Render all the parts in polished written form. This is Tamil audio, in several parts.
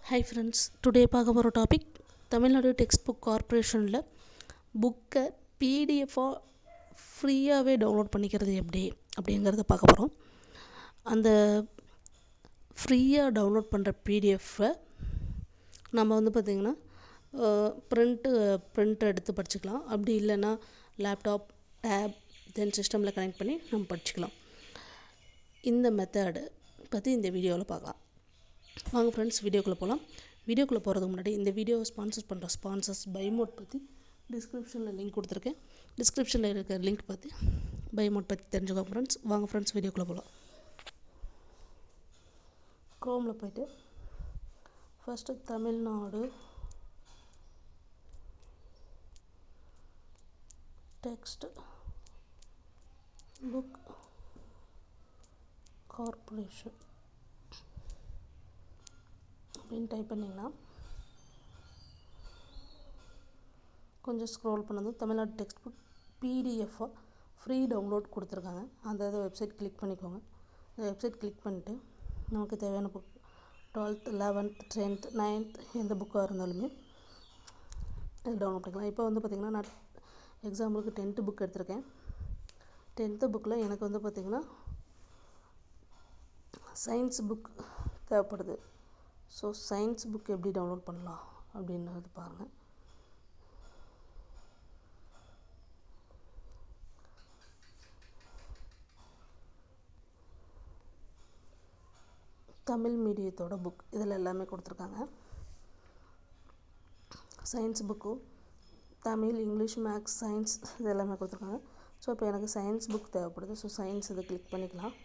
Hi friends, today பார்க்க போகிற டாபிக் தமிழ்நாடு டெக்ஸ்ட் புக் கார்ப்பரேஷனில் புக்கை பிடிஎஃபாக ஃப்ரீயாகவே டவுன்லோட் பண்ணிக்கிறது எப்படி அப்படிங்கிறத பார்க்க போகிறோம். அந்த ஃப்ரீயாக டவுன்லோட் பண்ணுற பிடிஎஃப்பை நம்ம பார்த்திங்கன்னா பிரிண்ட் எடுத்து படிச்சுக்கலாம். அப்படி இல்லைன்னா லேப்டாப், டேப், தென் சிஸ்டமில் கனெக்ட் பண்ணி நம்ம படிச்சுக்கலாம். இந்த மெத்தடு பற்றி இந்த வீடியோவில் பார்க்கலாம். வாங்க ஃப்ரெண்ட்ஸ், வீடியோக்குள்ளே போகலாம். வீடியோக்குள்ளே போகிறதுக்கு முன்னாடி இந்த வீடியோவை ஸ்பான்சர் பண்ணுற ஸ்பான்சர்ஸ் பைமோட் பற்றி டிஸ்கிரிப்ஷனில் லிங்க் கொடுத்துருக்கேன். டிஸ்கிரிப்ஷனில் இருக்கிற லிங்க் பார்த்து பைமோட் பற்றி தெரிஞ்சுக்கோங்க ஃப்ரெண்ட்ஸ். வாங்க ஃப்ரெண்ட்ஸ், வீடியோக்குள்ளே போகலாம். க்ரோமில் போய்ட்டு first Tamil Nadu text book corporation அப்படின்னு டைப் பண்ணிங்கன்னா கொஞ்சம் ஸ்க்ரோல் பண்ணதும் தமிழ்நாடு டெக்ஸ்ட் புக் பிடிஎஃபாக ஃப்ரீ டவுன்லோட் கொடுத்துருக்காங்க. அந்த வெப்சைட் கிளிக் பண்ணிக்கோங்க. அந்த வெப்சைட் கிளிக் பண்ணிவிட்டு நமக்கு தேவையான book 12th 11th 10th 9th எந்த புக்காக இருந்தாலுமே இது டவுன்லோட் பண்ணிக்கலாம். இப்போ பார்த்திங்கன்னா நான் எக்ஸாம்பிளுக்கு 10th புக் எடுத்திருக்கேன். 10th புக்கில் எனக்கு பார்த்திங்கன்னா சயின்ஸ் புக் தேவைப்படுது. ஸோ சயின்ஸ் புக் எப்படி டவுன்லோட் பண்ணலாம் அப்படின்றது பாருங்கள். தமிழ் மீடியத்தோட புக் இதில் எல்லாமே கொடுத்துருக்காங்க. Science book Tamil, English, maths, science இது எல்லாமே கொடுத்துருக்காங்க. ஸோ இப்போ எனக்கு சயின்ஸ் புக் தேவைப்படுது. ஸோ சயின்ஸ் இதை கிளிக் பண்ணிக்கலாம்.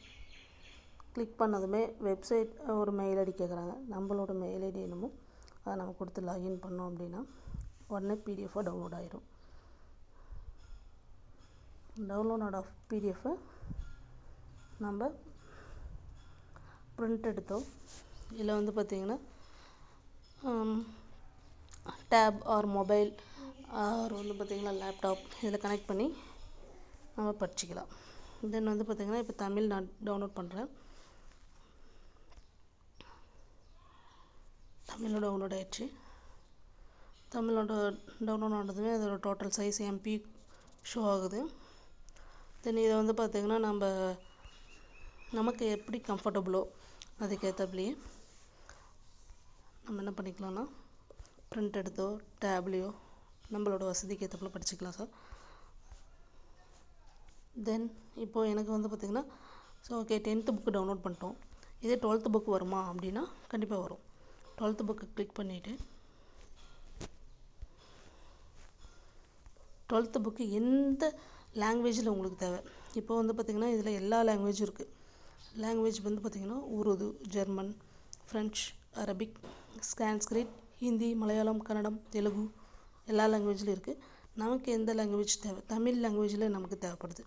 கிளிக் பண்ணதுமே வெப்சைட் ஒரு மெயில் ஐடி கேட்குறாங்க. நம்மளோட மெயில் ஐடி என்னமோ அதை நம்ம கொடுத்து லாகின் பண்ணோம் அப்படின்னா உடனே பிடிஎஃபாக டவுன்லோட் ஆகிடும். டவுன்லோட் ஆஃப் பிடிஎஃபை நம்ம பிரிண்ட் எடுத்தோம். இதில் பார்த்திங்கன்னா டேப் ஆர் மொபைல் ஆர் பார்த்திங்கன்னா லேப்டாப் இதில் கனெக்ட் பண்ணி நம்ம படிச்சுக்கலாம். தென் பார்த்திங்கன்னா இப்போ தமிழ் நான் டவுன்லோட் பண்ணுறேன். தமிழோட டவுன்லோட் ஆகிடுச்சு. தமிழோட டவுன்லோட் ஆனதுமே அதோட டோட்டல் சைஸ் எம்பி ஷோ ஆகுது. தென் இதை பார்த்திங்கன்னா நமக்கு எப்படி கம்ஃபர்டபுளோ அதுக்கேற்றபடியே நம்ம என்ன பண்ணிக்கலாம்னா பிரிண்ட் எடுத்தோ டேப்லேயோ நம்மளோட வசதிக்கு ஏற்றப்பல படிச்சுக்கலாம் சார். தென் இப்போது எனக்கு பார்த்திங்கன்னா so okay 10th book download பண்ணிட்டோம். இதே 12th புக் வருமா அப்படின்னா கண்டிப்பாக வரும். 12th புக்கு கிளிக் பண்ணிவிட்டு 12th புக்கு எந்த லாங்குவேஜில் உங்களுக்கு தேவை. இப்போ பார்த்திங்கன்னா இதில் எல்லா லாங்குவேஜும் இருக்குது. லாங்குவேஜ் பார்த்திங்கன்னா Urdu, German, French, Arabic, Sanskrit, Hindi, Malayalam, Kannada, Telugu எல்லா லாங்குவேஜ்லையும் இருக்குது. நமக்கு எந்த லாங்குவேஜ் தேவை, தமிழ் லாங்குவேஜில் நமக்கு தேவைப்படுது.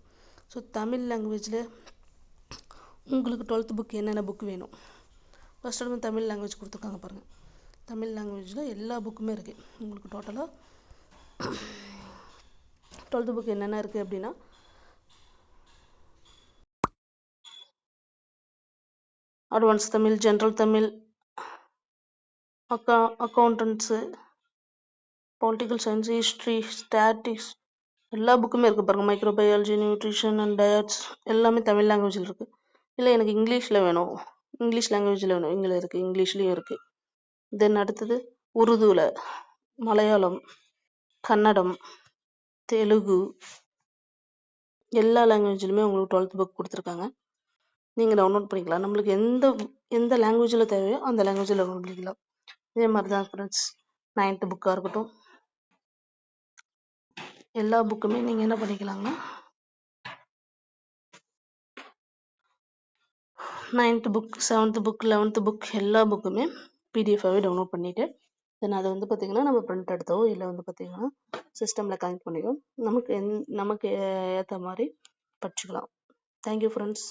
ஸோ தமிழ் லாங்குவேஜில் உங்களுக்கு 12th புக் என்னென்ன புக் வேணும் ஃபஸ்ட்டு தமிழ் லாங்குவேஜ் கொடுத்துருக்காங்க பாருங்கள். தமிழ் லாங்குவேஜில் எல்லா புக்குமே இருக்குது. உங்களுக்கு டோட்டலாக 12th புக் என்னென்ன இருக்குது அப்படின்னா advance Tamil, general Tamil, accountants, political science, history, statics எல்லா புக்குமே இருக்குது பாருங்கள். மைக்ரோபயாலஜி, நியூட்ரிஷன் அண்ட் டயட்ஸ் எல்லாமே தமிழ் லாங்குவேஜில் இருக்குது. இல்லை எனக்கு இங்கிலீஷில் வேணும், இங்கிலீஷ் லாங்குவேஜில் வேணும், இங்கே இருக்குது, இங்கிலீஷ்லேயும் இருக்குது. தென் அடுத்தது உருதுவில், மலையாளம், கன்னடம், தெலுங்கு எல்லா லாங்குவேஜ்லையுமே உங்களுக்கு 12th புக் கொடுத்துருக்காங்க. நீங்கள் டவுன்லோட் பண்ணிக்கலாம். நம்மளுக்கு எந்த லாங்குவேஜில் தேவையோ அந்த லாங்குவேஜில் டவுன்லோட் பண்ணிக்கலாம். இதே மாதிரி தான் ஃப்ரெண்ட்ஸ் 9th புக்காக இருக்கட்டும் எல்லா புக்குமே நீங்கள் என்ன பண்ணிக்கலாங்கன்னா 9th book, 7th book, 11th book எல்லா புக்குமே பிடிஎஃபாகவே டவுன்லோட் பண்ணிவிட்டு தென் அதை பார்த்திங்கன்னா நம்ம பிரிண்ட் எடுத்தோ இல்லை பார்த்திங்கன்னா சிஸ்டமில் கனெக்ட் பண்ணிக்கோ நமக்கு ஏற்ற மாதிரி படிச்சுக்கலாம். Thank you friends.